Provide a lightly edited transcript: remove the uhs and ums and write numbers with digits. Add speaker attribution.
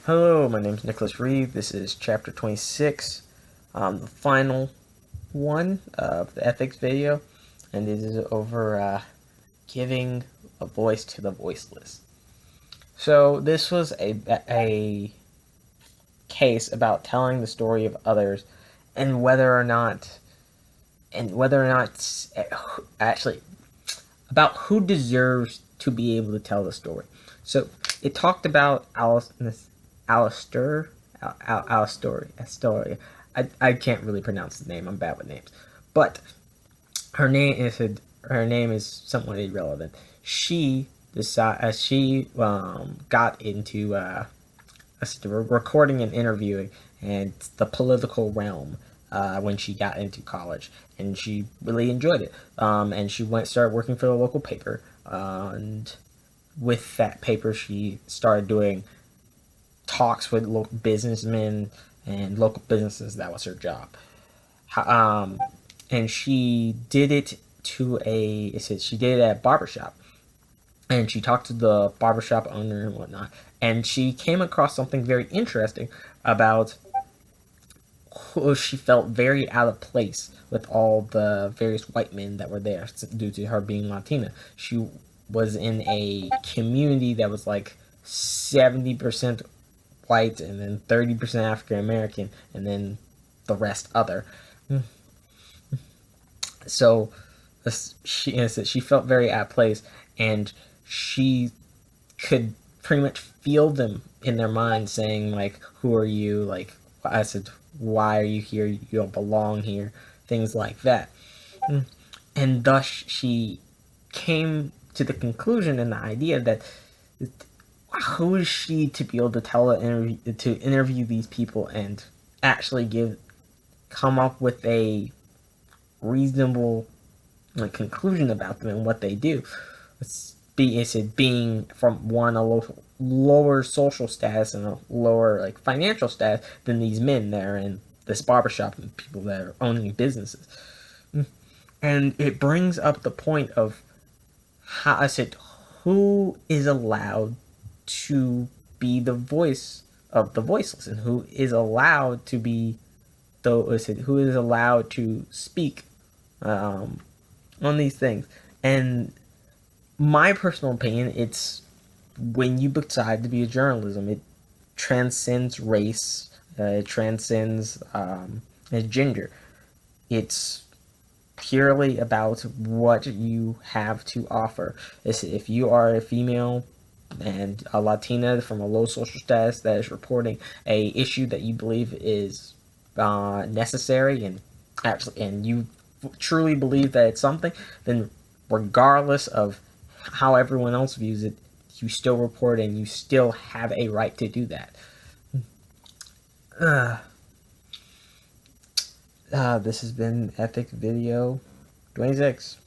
Speaker 1: Hello, my name is Nicholas Reeve. This is chapter 26, the final one of the ethics video, and it is over giving a voice to the voiceless. So this was a case about telling the story of others, and whether or not actually about who deserves to be able to tell the story. So it talked about Astoria. I can't really pronounce the name. I'm bad with names, but her name is somewhat irrelevant. She got into recording and interviewing and the political realm when she got into college, and she really enjoyed it. And she started working for the local paper, and with that paper, she started doing talks with local businessmen and local businesses. That was her job. And she did it she did it at a barbershop, and she talked to the barbershop owner and whatnot, and she came across something very interesting about who she felt very out of place with all the various white men that were there due to her being Latina. She was in a community that was like 70% white, and then 30% African American, and then the rest other. So she felt very at place, and she could pretty much feel them in their mind saying, like, who are you? Like, I said, why are you here? You don't belong here. Things like that. And thus she came to the conclusion and the idea that who is she to be able to interview these people and actually come up with a reasonable conclusion about them and what they do. Being from a lower social status and a lower financial status than these men that are in this barbershop and people that are owning businesses. And it brings up the point of who is allowed to be the voice of the voiceless, and who is allowed to be who is allowed to speak on these things. And my personal opinion, it's when you decide to be a journalism, it transcends race, it transcends gender. It's purely about what you have to offer. If you are a female and a Latina from a low social status that is reporting a issue that you believe is necessary, and you truly believe that it's something, then regardless of how everyone else views it, you still report, and you still have a right to do that. This has been Ethic Video 26.